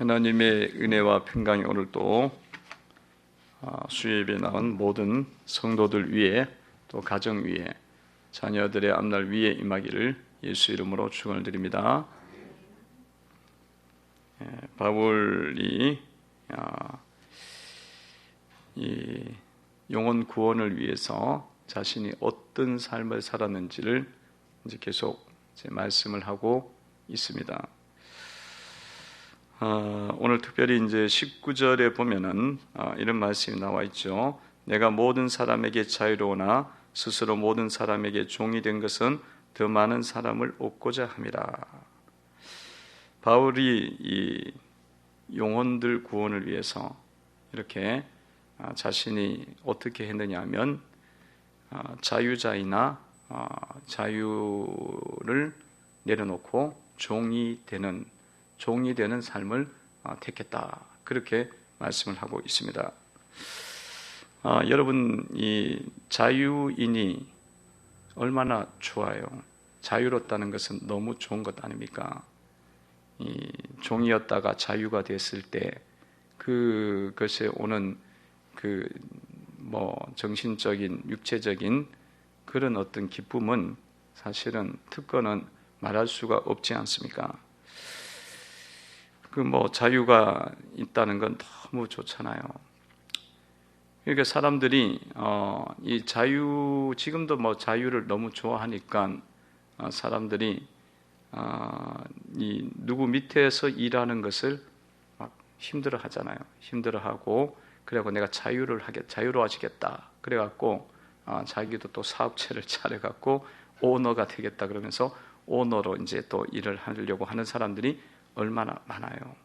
하나님의 은혜와 평강이 오늘도 수요예배에 나온 모든 성도들 위에 또 가정 위에 자녀들의 앞날 위에 임하기를 예수 이름으로 축원을 드립니다. 바울이 이 영혼 구원을 위해서 자신이 어떤 삶을 살았는지를 이제 계속 말씀을 하고 있습니다. 오늘 특별히 이제 19절에 보면은 이런 말씀이 나와 있죠. 내가 모든 사람에게 자유로우나 스스로 모든 사람에게 종이 된 것은 더 많은 사람을 얻고자 함이라. 바울이 이 영혼들 구원을 위해서 이렇게 자신이 어떻게 했느냐 하면 자유자이나 자유를 내려놓고 종이 되는 삶을 택했다. 그렇게 말씀을 하고 있습니다. 여러분, 이 자유인이 얼마나 좋아요. 자유롭다는 것은 너무 좋은 것 아닙니까? 이 종이었다가 자유가 됐을 때 그것에 오는 정신적인, 육체적인 그런 어떤 기쁨은 사실은 특권은 말할 수가 없지 않습니까? 자유가 있다는 건 너무 좋잖아요. 그러니까 사람들이 이 자유, 지금도 자유를 너무 좋아하니까 사람들이 이 누구 밑에서 일하는 것을 막 힘들어하잖아요. 힘들어하고 그래고 내가 자유로워지겠다. 그래갖고 자기도 또 사업체를 차려갖고 오너가 되겠다 그러면서 오너로 이제 또 일을 하려고 하는 사람들이 얼마나 많아요.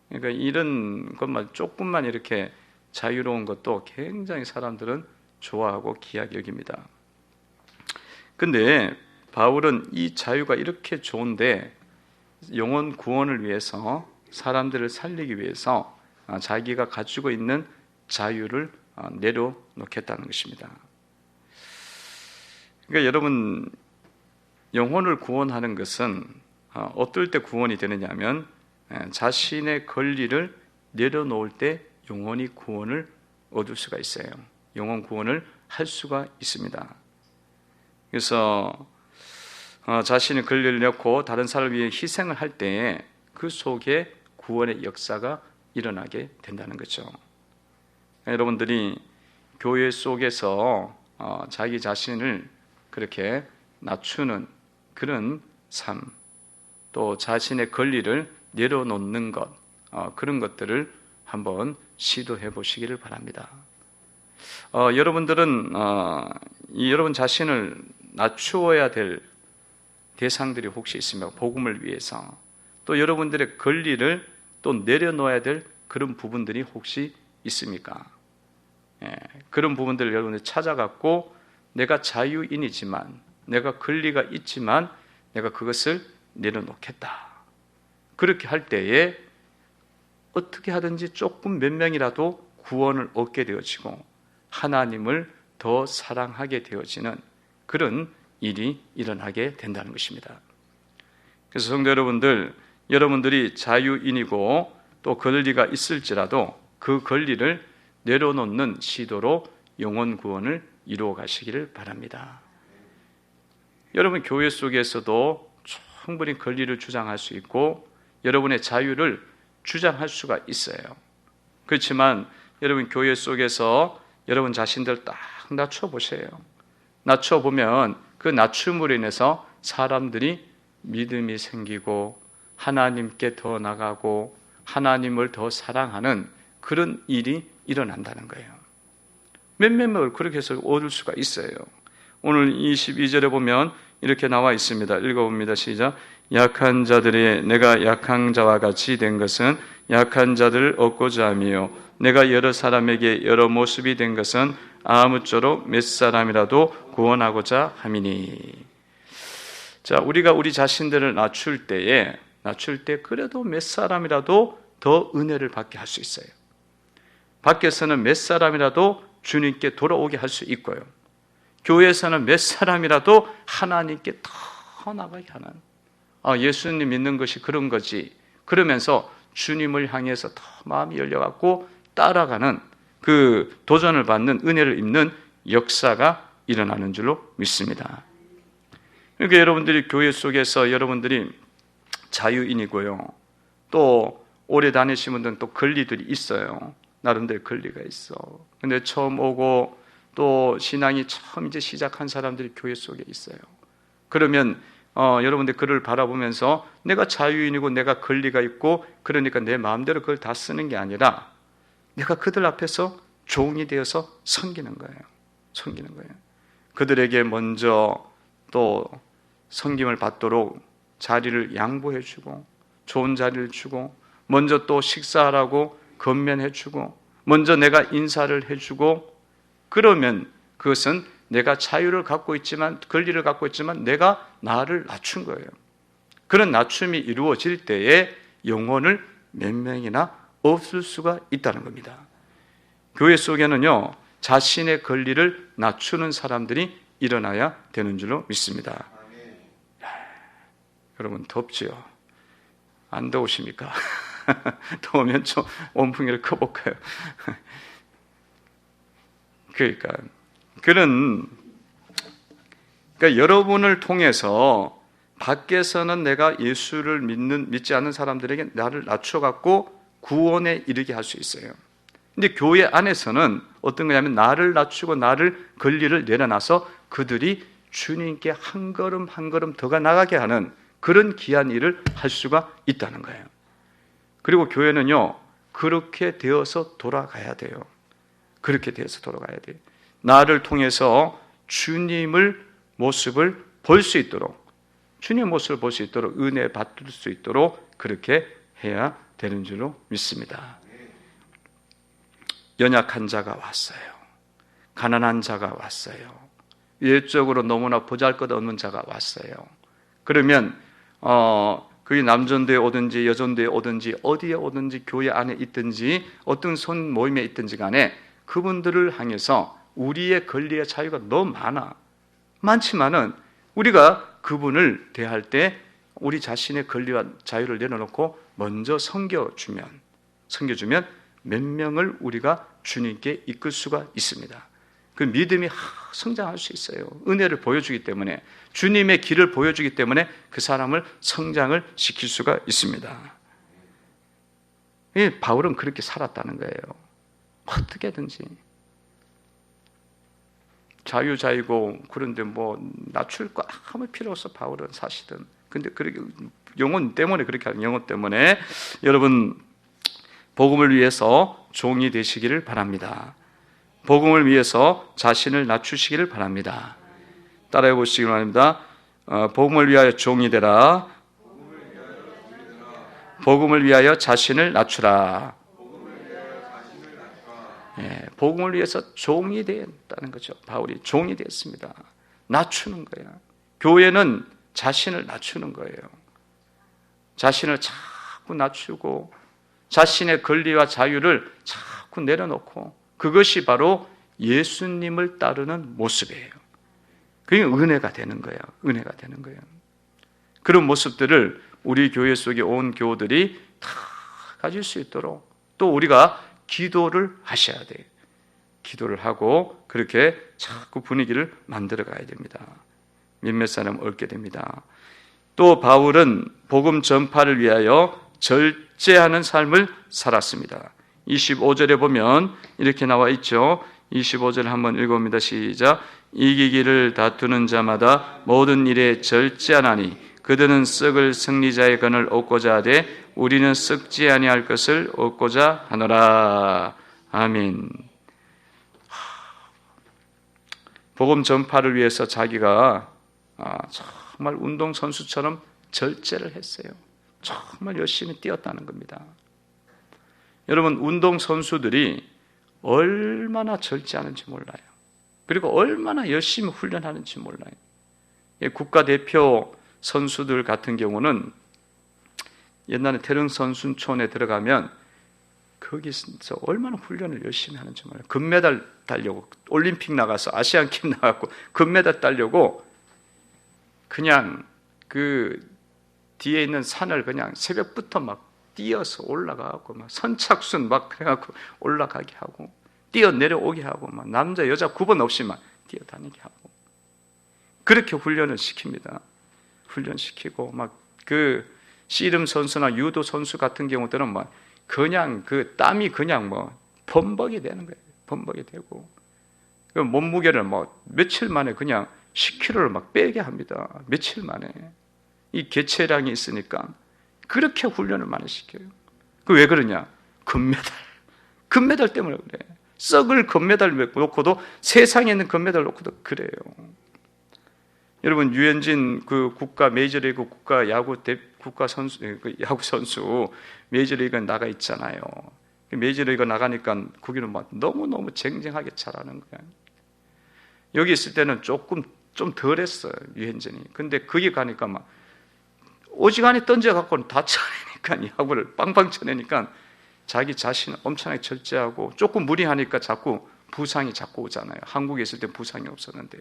그러니까 이런 것만 조금만 이렇게 자유로운 것도 굉장히 사람들은 좋아하고 귀하게 여깁니다. 근데 바울은 이 자유가 이렇게 좋은데 영혼 구원을 위해서 사람들을 살리기 위해서 자기가 가지고 있는 자유를 내려놓겠다는 것입니다. 그러니까 여러분, 영혼을 구원하는 것은 어떨 때 구원이 되느냐면 자신의 권리를 내려놓을 때 영혼이 구원을 얻을 수가 있어요. 영혼 구원을 할 수가 있습니다. 그래서 자신의 권리를 내놓고 다른 사람을 위해 희생을 할 때에 그 속에 구원의 역사가 일어나게 된다는 거죠. 여러분들이 교회 속에서 자기 자신을 그렇게 낮추는 그런 삶, 또 자신의 권리를 내려놓는 것, 그런 것들을 한번 시도해 보시기를 바랍니다. 여러분들은 여러분 자신을 낮추어야 될 대상들이 혹시 있으면 복음을 위해서 또 여러분들의 권리를 또 내려놓아야 될 그런 부분들이 혹시 있습니까? 그런 부분들을 여러분들이 찾아갖고 내가 자유인이지만 내가 권리가 있지만 내가 그것을 내려놓겠다. 그렇게 할 때에 어떻게 하든지 조금 몇 명이라도 구원을 얻게 되어지고 하나님을 더 사랑하게 되어지는 그런 일이 일어나게 된다는 것입니다. 그래서 성도 여러분들이 자유인이고 또 권리가 있을지라도 그 권리를 내려놓는 시도로 영혼 구원을 이루어 가시기를 바랍니다. 여러분 교회 속에서도 충분히 권리를 주장할 수 있고 여러분의 자유를 주장할 수가 있어요. 그렇지만 여러분 교회 속에서 여러분 자신들 딱 낮춰보세요. 낮춰보면 그 낮춤으로 인해서 사람들이 믿음이 생기고 하나님께 더 나가고 하나님을 더 사랑하는 그런 일이 일어난다는 거예요. 몇몇 명을 그렇게 해서 얻을 수가 있어요. 오늘 22절에 보면 이렇게 나와 있습니다. 읽어봅니다. 시작. 약한 자들의 내가 약한 자와 같이 된 것은 약한 자들을 얻고자 하며 내가 여러 사람에게 여러 모습이 된 것은 아무쪼록 몇 사람이라도 구원하고자 함이니. 자, 우리가 우리 자신들을 낮출 때 그래도 몇 사람이라도 더 은혜를 받게 할 수 있어요. 밖에서는 몇 사람이라도 주님께 돌아오게 할 수 있고요. 교회에서는 몇 사람이라도 하나님께 더 나가게 하는 예수님 믿는 것이 그런 거지. 그러면서 주님을 향해서 더 마음이 열려갖고 따라가는 그 도전을 받는 은혜를 입는 역사가 일어나는 줄로 믿습니다. 그러니까 여러분들이 교회 속에서 여러분들이 자유인이고요. 또 오래 다니신 분들은 또 권리들이 있어요. 나름대로 권리가 있어. 근데 처음 오고 또 신앙이 처음 이제 시작한 사람들이 교회 속에 있어요. 그러면 여러분들 그를 바라보면서 내가 자유인이고 내가 권리가 있고 그러니까 내 마음대로 그걸 다 쓰는 게 아니라 내가 그들 앞에서 종이 되어서 섬기는 거예요. 섬기는 거예요. 그들에게 먼저 또 섬김을 받도록 자리를 양보해 주고 좋은 자리를 주고 먼저 또 식사하라고 건면해 주고 먼저 내가 인사를 해 주고 그러면 그것은 내가 자유를 갖고 있지만 권리를 갖고 있지만 내가 나를 낮춘 거예요. 그런 낮춤이 이루어질 때에 영혼을 몇 명이나 없을 수가 있다는 겁니다. 교회 속에는요 자신의 권리를 낮추는 사람들이 일어나야 되는 줄로 믿습니다. 여러분 덥지요? 안 더우십니까? 더우면 좀 온풍기를 꺼볼까요? 그러니까 여러분을 통해서 밖에서는 내가 예수를 믿지 않는 사람들에게 나를 낮춰갖고 구원에 이르게 할 수 있어요. 근데 교회 안에서는 어떤 거냐면 나를 낮추고 나를 권리를 내려놔서 그들이 주님께 한 걸음 한 걸음 더 나가게 하는 그런 귀한 일을 할 수가 있다는 거예요. 그리고 교회는요 그렇게 되어서 돌아가야 돼요. 그렇게 되어서 돌아가야 돼요. 나를 통해서 주님을 모습을 볼 수 있도록 주님의 모습을 볼 수 있도록 은혜 받을 수 있도록 그렇게 해야 되는 줄로 믿습니다. 연약한 자가 왔어요. 가난한 자가 왔어요. 외적으로 너무나 보잘것없는 자가 왔어요. 그러면 그게 남전도에 오든지 여전도에 오든지 어디에 오든지 교회 안에 있든지 어떤 손 모임에 있든지 간에 그분들을 향해서 우리의 권리의 자유가 너무 많지만은 우리가 그분을 대할 때 우리 자신의 권리와 자유를 내려놓고 먼저 섬겨주면 몇 명을 우리가 주님께 이끌 수가 있습니다. 그 믿음이 성장할 수 있어요. 은혜를 보여주기 때문에 주님의 길을 보여주기 때문에 그 사람을 성장을 시킬 수가 있습니다. 바울은 그렇게 살았다는 거예요. 어떻게든지 자유고 그런데 뭐 낮출 거 아무 필요 없어. 바울은 사실은 근데 그렇게 영혼 때문에 그렇게 하는 영혼 때문에 여러분 복음을 위해서 종이 되시기를 바랍니다. 복음을 위해서 자신을 낮추시기를 바랍니다. 따라해 보시기 바랍니다. 복음을 위하여 종이 되라. 복음을 위하여 자신을 낮추라. 복음을 위해서 종이 된다는 거죠. 바울이 종이 됐습니다. 낮추는 거야. 교회는 자신을 낮추는 거예요. 자신을 자꾸 낮추고 자신의 권리와 자유를 자꾸 내려놓고 그것이 바로 예수님을 따르는 모습이에요. 그게 은혜가 되는 거예요. 은혜가 되는 거예요. 그런 모습들을 우리 교회 속에 온 교우들이 다 가질 수 있도록 또 우리가 기도를 하셔야 돼요. 기도를 하고 그렇게 자꾸 분위기를 만들어 가야 됩니다. 몇몇 사람 얻게 됩니다. 또 바울은 복음 전파를 위하여 절제하는 삶을 살았습니다. 25절에 보면 이렇게 나와 있죠. 25절 한번 읽어봅니다. 시작. 이기기를 다투는 자마다 모든 일에 절제하나니 그들은 썩을 승리자의 건을 얻고자 하되 우리는 썩지 아니할 것을 얻고자 하노라. 아멘. 복음 전파를 위해서 자기가 정말 운동선수처럼 절제를 했어요. 정말 열심히 뛰었다는 겁니다. 여러분 운동선수들이 얼마나 절제하는지 몰라요. 그리고 얼마나 열심히 훈련하는지 몰라요. 국가대표 선수들 같은 경우는 옛날에 태릉선수촌에 들어가면 거기서 얼마나 훈련을 열심히 하는지 몰라요. 금메달 따려고 올림픽 나가서 아시안게임 나갔고 금메달 따려고 그냥 그 뒤에 있는 산을 그냥 새벽부터 막 뛰어서 올라가고 막 선착순 막 그래갖고 올라가게 하고 뛰어 내려오게 하고 막 남자 여자 구분 없이 막 뛰어다니게 하고 그렇게 훈련을 시킵니다. 훈련시키고 막 그 씨름 선수나 유도 선수 같은 경우들은 막 그냥 그 땀이 그냥 뭐 범벅이 되는 거예요. 범벅이 되고 그 몸무게를 뭐 며칠 만에 그냥 10kg를 막 빼게 합니다. 며칠 만에 이 개체량이 있으니까 그렇게 훈련을 많이 시켜요. 그 왜 그러냐? 금메달 때문에 그래. 썩을 금메달 놓고도 세상에 있는 금메달 놓고도 그래요. 여러분 유현진 그 국가 메이저리그 국가 국가 선수 그 야구 선수 메이저리그 나가 있잖아요. 메이저리그 나가니까 거기는 막 너무 쟁쟁하게 잘하는 거야. 여기 있을 때는 조금 좀 덜했어요 유현진이. 근데 거기 가니까 막 오지간히 던져갖고는 다 쳐내니까 야구를 빵빵 쳐내니까 자기 자신을 엄청나게 절제하고 조금 무리하니까 자꾸 부상이 자꾸 오잖아요. 한국에 있을 때 부상이 없었는데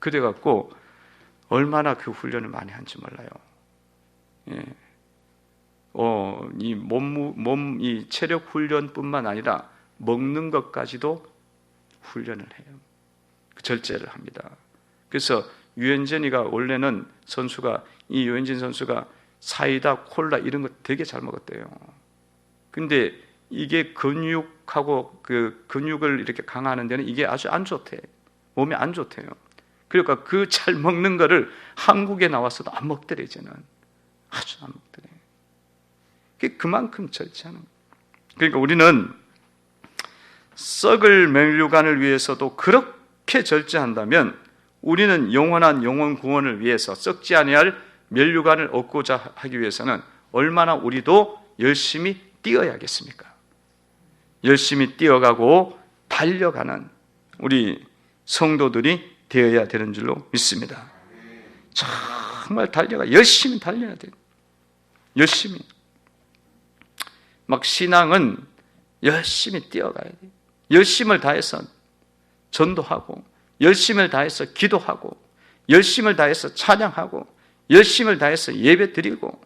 그래갖고 얼마나 그 훈련을 많이 한지 몰라요. 예. 이 체력 훈련뿐만 아니라 먹는 것까지도 훈련을 해요. 절제를 합니다. 그래서 유현진이가 원래는 이 유현진 선수가 사이다, 콜라 이런 거 되게 잘 먹었대요. 근데 이게 근육하고 그 근육을 이렇게 강화하는 데는 이게 아주 안 좋대. 몸에 안 좋대요. 그러니까 그 잘 먹는 거를 한국에 나와서도 안 먹더래 이제는. 아주 안 먹더래. 그게 그만큼 절제하는 거예요. 그러니까 우리는 썩을 면류관을 위해서도 그렇게 절제한다면 우리는 영원한 영혼 구원을 위해서 썩지 아니할 면류관을 얻고자 하기 위해서는 얼마나 우리도 열심히 뛰어야겠습니까? 열심히 뛰어가고 달려가는 우리 성도들이 되어야 되는 줄로 믿습니다. 정말 열심히 달려야 돼요. 열심히. 막 신앙은 열심히 뛰어가야 돼요. 열심을 다해서 전도하고, 열심을 다해서 기도하고, 열심을 다해서 찬양하고, 열심을 다해서 예배 드리고,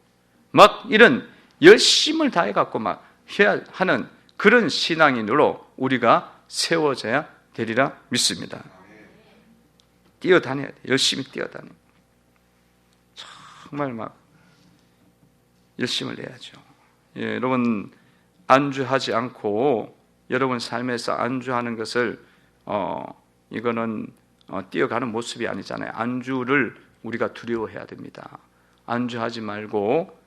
막 이런 열심을 다해갖고 막 해야 하는 그런 신앙인으로 우리가 세워져야 되리라 믿습니다. 뛰어다녀야 돼. 열심히 뛰어다녀. 정말 막 열심을 내야죠. 예, 여러분 안주하지 않고 여러분 삶에서 안주하는 것을 이거는 뛰어가는 모습이 아니잖아요. 안주를 우리가 두려워해야 됩니다. 안주하지 말고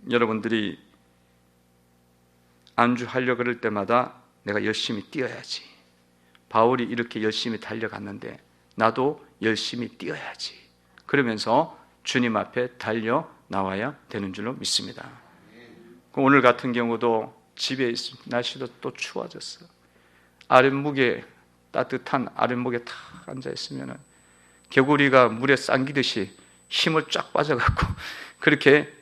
여러분들이 안주하려고 그럴 때마다 내가 열심히 뛰어야지. 바울이 이렇게 열심히 달려갔는데 나도 열심히 뛰어야지. 그러면서 주님 앞에 달려 나와야 되는 줄로 믿습니다. 오늘 같은 경우도 집에 있으면 날씨도 또 추워졌어. 아랫목에 따뜻한 아랫목에 탁 앉아 있으면 개구리가 물에 쌍기듯이 힘을 쫙 빠져갖고 그렇게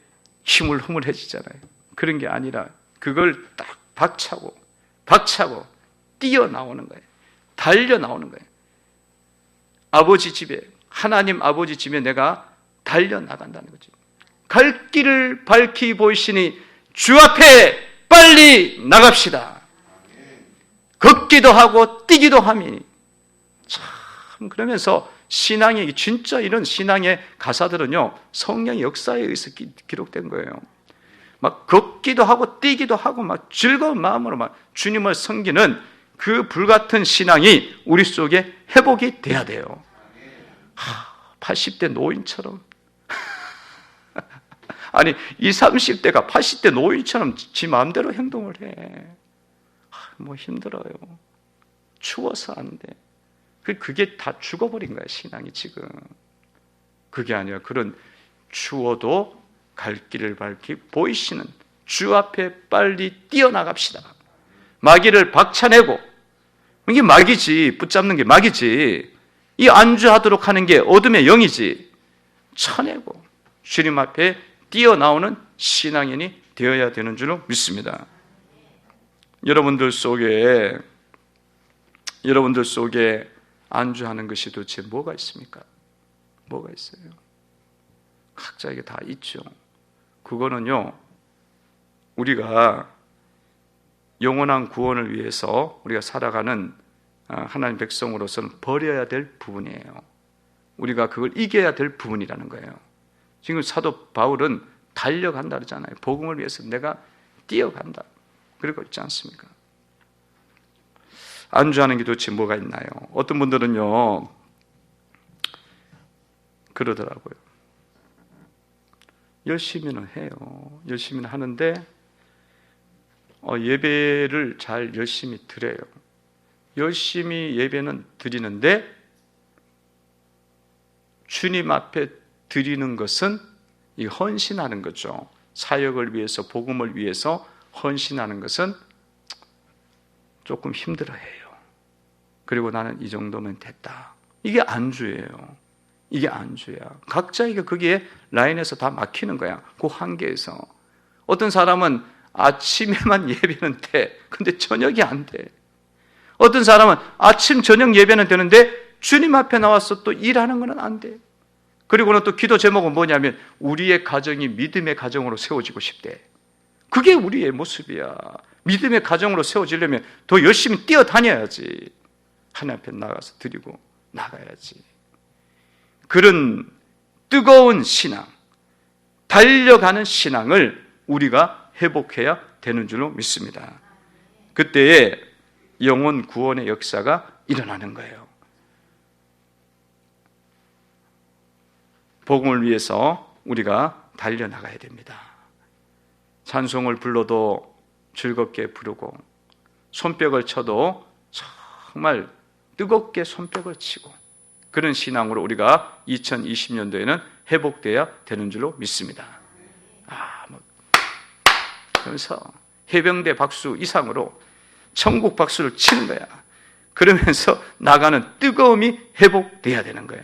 힘을 흐물해지잖아요. 그런 게 아니라 그걸 딱 박차고 뛰어나오는 거예요. 달려 나오는 거예요. 아버지 집에, 하나님 아버지 집에 내가 달려 나간다는 거죠. 갈 길을 밝히 보이시니 주 앞에 빨리 나갑시다. 걷기도 하고 뛰기도 함이. 참 그러면서 신앙이 진짜 이런 신앙의 가사들은요 성령 역사에 의해서 기록된 거예요. 막 걷기도 하고 뛰기도 하고 막 즐거운 마음으로 막 주님을 섬기는 그 불같은 신앙이 우리 속에 회복이 돼야 돼요. 80대 노인처럼 아니 20, 30대가 80대 노인처럼 지 마음대로 행동을 해. 뭐 힘들어요. 추워서 안 돼. 그게 다 죽어버린 거야 신앙이 지금. 그게 아니라 그런 추워도 갈 길을 밝히 보이시는 주 앞에 빨리 뛰어나갑시다. 마귀를 박차내고, 이게 마귀지, 붙잡는 게 마귀지, 이 안주하도록 하는 게 어둠의 영이지, 쳐내고 주님 앞에 뛰어나오는 신앙인이 되어야 되는 줄로 믿습니다. 여러분들 속에 안주하는 것이 도대체 뭐가 있습니까? 뭐가 있어요? 각자에게 다 있죠. 그거는요 우리가 영원한 구원을 위해서 우리가 살아가는 하나님 백성으로서는 버려야 될 부분이에요. 우리가 그걸 이겨야 될 부분이라는 거예요. 지금 사도 바울은 달려간다 그러잖아요. 복음을 위해서 내가 뛰어간다 그러고 있지 않습니까? 안주하는 게 도대체 뭐가 있나요? 어떤 분들은요 그러더라고요. 열심히는 해요. 열심히는 하는데 예배를 잘 열심히 드려요. 열심히 예배는 드리는데 주님 앞에 드리는 것은 이 헌신하는 거죠. 사역을 위해서, 복음을 위해서 헌신하는 것은 조금 힘들어해요. 그리고 나는 이 정도면 됐다. 이게 안주예요. 이게 안주야. 각자에게 거기에 라인에서 다 막히는 거야. 그 한계에서. 어떤 사람은 아침에만 예배는 돼. 근데 저녁이 안 돼. 어떤 사람은 아침, 저녁 예배는 되는데 주님 앞에 나와서 또 일하는 건 안 돼. 그리고는 또 기도 제목은 뭐냐면 우리의 가정이 믿음의 가정으로 세워지고 싶대. 그게 우리의 모습이야. 믿음의 가정으로 세워지려면 더 열심히 뛰어다녀야지. 하나님 앞에 나가서 드리고 나가야지. 그런 뜨거운 신앙, 달려가는 신앙을 우리가 회복해야 되는 줄로 믿습니다. 그때에 영혼 구원의 역사가 일어나는 거예요. 복음을 위해서 우리가 달려나가야 됩니다. 찬송을 불러도 즐겁게 부르고 손뼉을 쳐도 정말 뜨겁게 손뼉을 치고 그런 신앙으로 우리가 2020년도에는 회복돼야 되는 줄로 믿습니다. 그러면서 해병대 박수 이상으로 천국 박수를 치는 거야. 그러면서 나가는 뜨거움이 회복돼야 되는 거예요.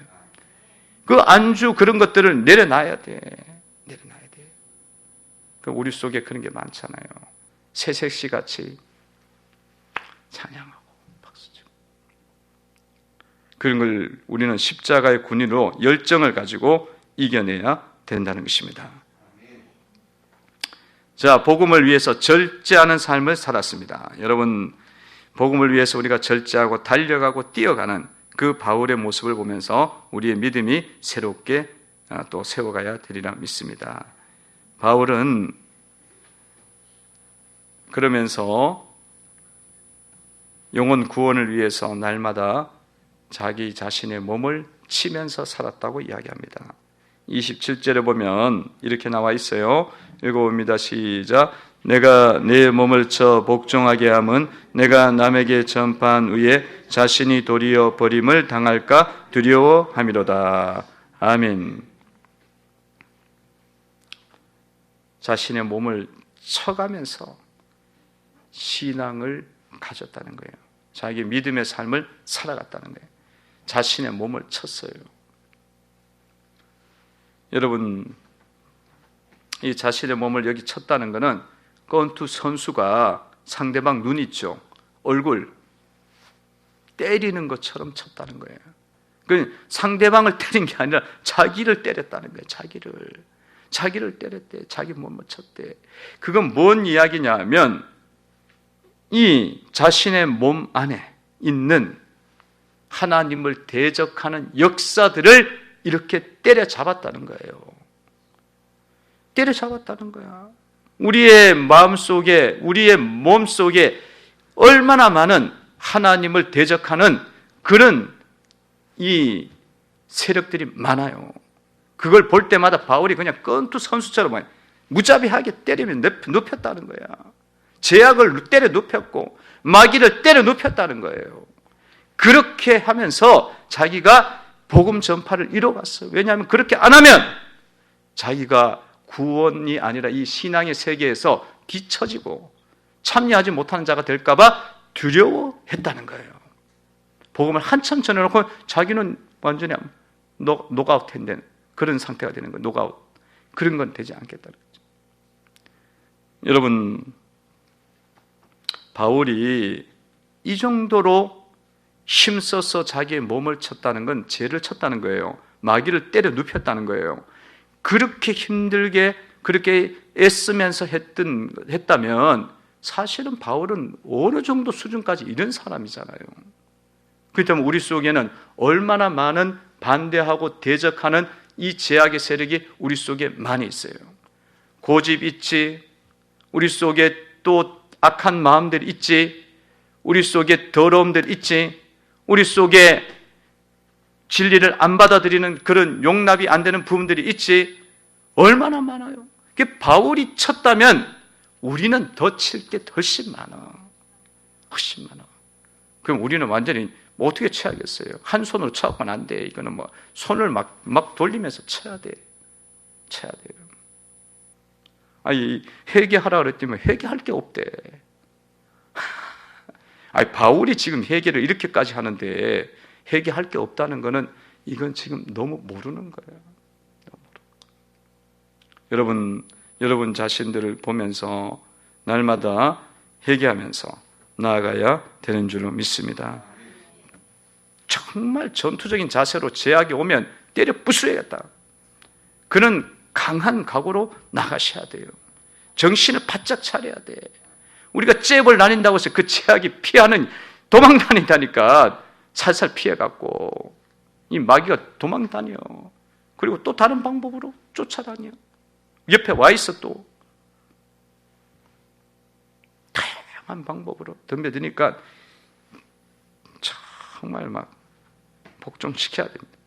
그 안주 그런 것들을 내려놔야 돼. 내려놔야 돼. 우리 속에 그런 게 많잖아요. 새색시 같이 찬양하고 박수치고. 그런 걸 우리는 십자가의 군인으로 열정을 가지고 이겨내야 된다는 것입니다. 자, 복음을 위해서 절제하는 삶을 살았습니다. 여러분, 복음을 위해서 우리가 절제하고 달려가고 뛰어가는 그 바울의 모습을 보면서 우리의 믿음이 새롭게 또 세워가야 되리라 믿습니다. 바울은 그러면서 영혼 구원을 위해서 날마다 자기 자신의 몸을 치면서 살았다고 이야기합니다. 27절에 보면 이렇게 나와 있어요. 읽어봅니다. 시작. 내가 내 몸을 쳐 복종하게 함은 내가 남에게 전파한 후에 자신이 도리어 버림을 당할까 두려워함이로다. 아멘. 자신의 몸을 쳐가면서 신앙을 가졌다는 거예요. 자기 믿음의 삶을 살아갔다는 거예요. 자신의 몸을 쳤어요. 여러분, 이 자신의 몸을 여기 쳤다는 것은 권투 선수가 상대방 눈 있죠? 얼굴 때리는 것처럼 쳤다는 거예요. 그 상대방을 때린 게 아니라 자기를 때렸다는 거예요. 자기를 때렸대. 자기 몸을 쳤대. 그건 뭔 이야기냐면 이 자신의 몸 안에 있는 하나님을 대적하는 역사들을 이렇게 때려잡았다는 거예요. 때려잡았다는 거야. 우리의 마음속에, 우리의 몸속에 얼마나 많은 하나님을 대적하는 그런 이 세력들이 많아요. 그걸 볼 때마다 바울이 그냥 권투 선수처럼 무자비하게 때리면 눕혔다는 거야. 제약을 때려 눕혔고 마귀를 때려 눕혔다는 거예요. 그렇게 하면서 자기가 복음 전파를 이뤄갔어요. 왜냐하면 그렇게 안 하면 자기가 구원이 아니라 이 신앙의 세계에서 뒤처지고 참여하지 못하는 자가 될까 봐 두려워했다는 거예요. 복음을 한참 전해놓고 자기는 완전히 녹아웃 된 그런 상태가 되는 거예요. 녹아웃. 그런 건 되지 않겠다는 거죠. 여러분, 바울이 이 정도로 힘써서 자기의 몸을 쳤다는 건 죄를 쳤다는 거예요. 마귀를 때려 눕혔다는 거예요. 그렇게 힘들게 그렇게 애쓰면서 했다면 사실은 바울은 어느 정도 수준까지 이른 사람이잖아요. 그렇기 때문에 우리 속에는 얼마나 많은 반대하고 대적하는 이 제약의 세력이 우리 속에 많이 있어요. 고집 있지, 우리 속에 또 악한 마음들이 있지, 우리 속에 더러움들 있지, 우리 속에 진리를 안 받아들이는 그런 용납이 안 되는 부분들이 있지, 얼마나 많아요. 그게 바울이 쳤다면 우리는 더 칠 게 훨씬 많아. 훨씬 많아. 그럼 우리는 완전히 뭐 어떻게 쳐야겠어요? 한 손으로 쳐갖고는 안 돼. 이거는 뭐 손을 막 돌리면서 쳐야 돼. 쳐야 돼요. 아니, 회개하라 그랬더니 회개할 게 없대. 아니, 바울이 지금 회개를 이렇게까지 하는데 회개할 게 없다는 거는 이건 지금 너무 모르는 거예요. 여러분 자신들을 보면서 날마다 회개하면서 나아가야 되는 줄로 믿습니다. 정말 전투적인 자세로 제약이 오면 때려 부수야겠다. 그는 강한 각오로 나가셔야 돼요. 정신을 바짝 차려야 돼. 우리가 잽을 나뉜다고 해서 그 제약이 피하는, 도망 다닌다니까. 살살 피해갖고 이 마귀가 도망 다녀. 그리고 또 다른 방법으로 쫓아다녀. 옆에 와 있어. 또 다양한 방법으로 덤벼드니까 정말 막 복종시켜야 됩니다.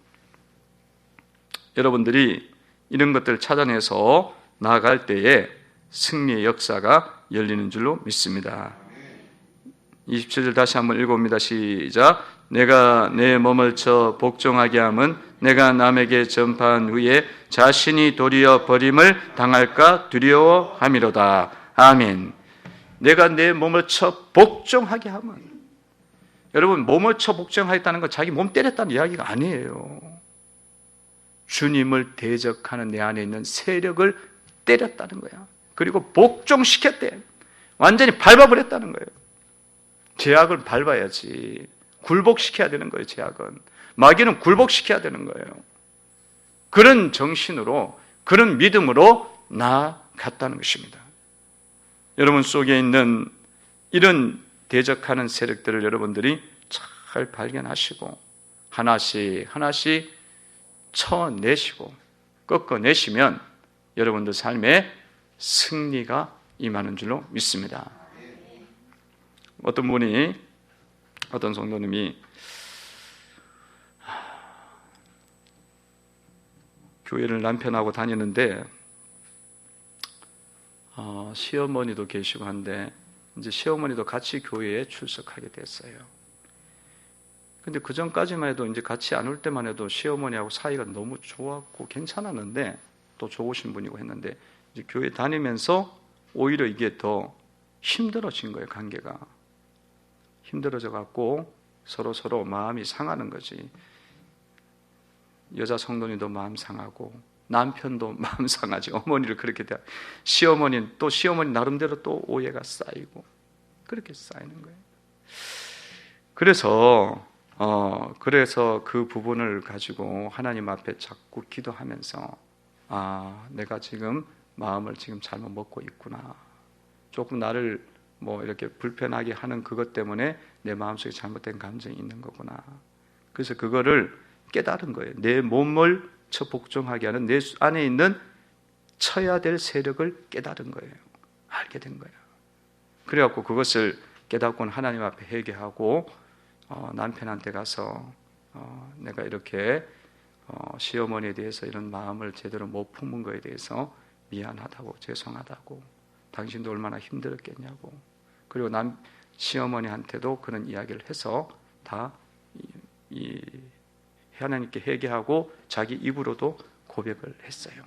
여러분들이 이런 것들을 찾아내서 나아갈 때에 승리의 역사가 열리는 줄로 믿습니다. 27절 다시 한번 읽어봅니다. 시작. 내가 내 몸을 쳐 복종하게 함은 내가 남에게 전파한 후에 자신이 도리어 버림을 당할까 두려워함이로다. 아멘. 내가 내 몸을 쳐 복종하게 함은, 여러분, 몸을 쳐 복종하겠다는 건 자기 몸 때렸다는 이야기가 아니에요. 주님을 대적하는 내 안에 있는 세력을 때렸다는 거야. 그리고 복종시켰대. 완전히 밟아버렸다는 거예요. 제약을 밟아야지. 굴복시켜야 되는 거예요. 제약은. 마귀는 굴복시켜야 되는 거예요. 그런 정신으로, 그런 믿음으로 나아갔다는 것입니다. 여러분 속에 있는 이런 대적하는 세력들을 여러분들이 잘 발견하시고 하나씩 하나씩 쳐내시고 꺾어내시면 여러분들 삶에 승리가 임하는 줄로 믿습니다. 어떤 성도님이 교회를 남편하고 다니는데 시어머니도 계시고 한데 이제 시어머니도 같이 교회에 출석하게 됐어요. 근데 그 전까지만 해도 이제 같이 안 올 때만 해도 시어머니하고 사이가 너무 좋았고 괜찮았는데, 또 좋으신 분이고 했는데, 이제 교회 다니면서 오히려 이게 더 힘들어진 거예요. 관계가 힘들어져 갖고 서로 마음이 상하는 거지. 여자 성도님도 마음 상하고 남편도 마음 상하지. 어머니를 그렇게 대하, 시어머니는 또 시어머니 나름대로 또 오해가 쌓이고 그렇게 쌓이는 거예요. 그래서 그 부분을 가지고 하나님 앞에 자꾸 기도하면서, 내가 지금 마음을 지금 잘못 먹고 있구나. 조금 나를 뭐 이렇게 불편하게 하는 그것 때문에 내 마음속에 잘못된 감정이 있는 거구나. 그래서 그거를 깨달은 거예요. 내 몸을 쳐 복종하게 하는 내 안에 있는 쳐야 될 세력을 깨달은 거예요. 알게 된 거예요. 그래갖고 그것을 깨닫고는 하나님 앞에 회개하고 남편한테 가서 내가 이렇게 시어머니에 대해서 이런 마음을 제대로 못 품은 거에 대해서 미안하다고, 죄송하다고, 당신도 얼마나 힘들었겠냐고, 그리고 시어머니한테도 그런 이야기를 해서 다 하나님께 회개하고 자기 입으로도 고백을 했어요.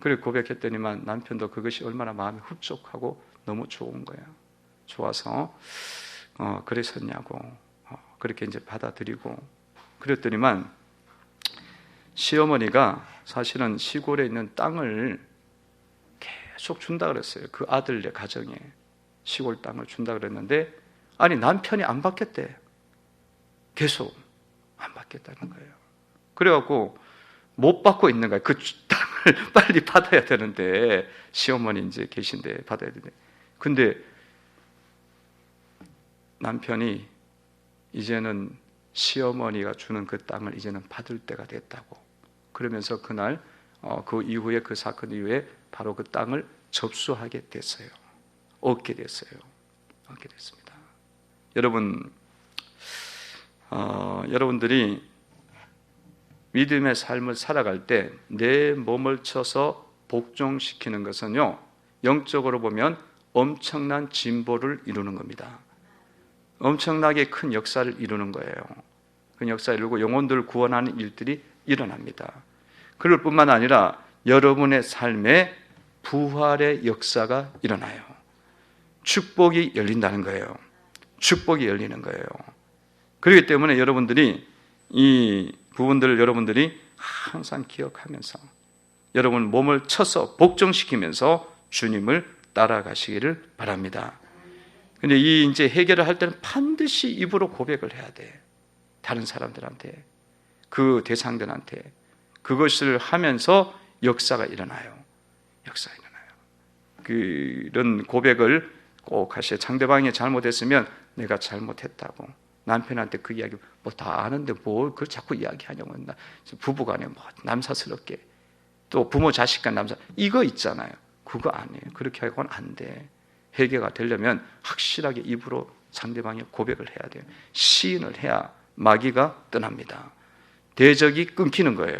그리고 고백했더니만 남편도 그것이 얼마나 마음이 흡족하고 너무 좋은 거야. 좋아서 그랬었냐고, 그렇게 이제 받아들이고, 그랬더니만 시어머니가 사실은 시골에 있는 땅을 계속 준다 그랬어요. 그 아들의 가정에 시골 땅을 준다 그랬는데, 아니 남편이 안 받겠대. 계속 안 받겠다는 거예요. 그래갖고 못 받고 있는 거예요. 그 땅을. 빨리 받아야 되는데, 시어머니 이제 계신데 받아야 되는데, 근데 남편이 이제는 시어머니가 주는 그 땅을 이제는 받을 때가 됐다고, 그러면서 그날 그 이후에, 그 사건 이후에 바로 그 땅을 접수하게 됐어요. 얻게 됐어요. 얻게 됐습니다. 여러분들이 믿음의 삶을 살아갈 때 내 몸을 쳐서 복종시키는 것은요, 영적으로 보면 엄청난 진보를 이루는 겁니다. 엄청나게 큰 역사를 이루는 거예요. 그 역사를 이루고 영혼들을 구원하는 일들이 일어납니다. 그럴 뿐만 아니라 여러분의 삶에 부활의 역사가 일어나요. 축복이 열린다는 거예요. 축복이 열리는 거예요. 그렇기 때문에 여러분들이 이 부분들을 여러분들이 항상 기억하면서 여러분 몸을 쳐서 복종시키면서 주님을 따라가시기를 바랍니다. 근데 이 이제 해결을 할 때는 반드시 입으로 고백을 해야 돼. 다른 사람들한테, 그 대상들한테. 그것을 하면서 역사가 일어나요. 역사가 일어나요. 그런 고백을 꼭 하셔야. 상대방이 잘못했으면 내가 잘못했다고. 남편한테 그 이야기 뭐 다 아는데 뭘 그걸 자꾸 이야기하냐고. 부부간에 뭐 남사스럽게, 또 부모 자식 간 남사, 이거 있잖아요. 그거 아니에요. 그렇게 하고는 안 돼. 해결가 되려면 확실하게 입으로 상대방의 고백을 해야 돼요. 시인을 해야 마귀가 떠납니다. 대적이 끊기는 거예요.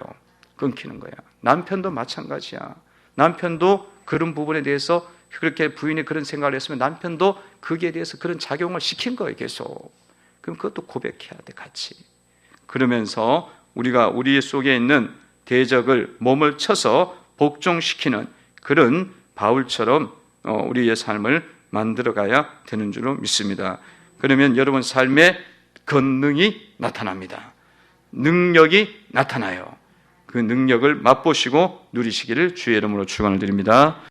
끊기는 거야. 남편도 마찬가지야. 남편도 그런 부분에 대해서 그렇게 부인이 그런 생각을 했으면 남편도 거기에 대해서 그런 작용을 시킨 거예요. 계속. 그럼 그것도 고백해야 돼, 같이. 그러면서 우리가 우리 속에 있는 대적을 몸을 쳐서 복종시키는 그런 바울처럼 우리의 삶을 만들어가야 되는 줄로 믿습니다. 그러면 여러분 삶에 권능이 나타납니다. 능력이 나타나요. 그 능력을 맛보시고 누리시기를 주의 이름으로 축원을 드립니다.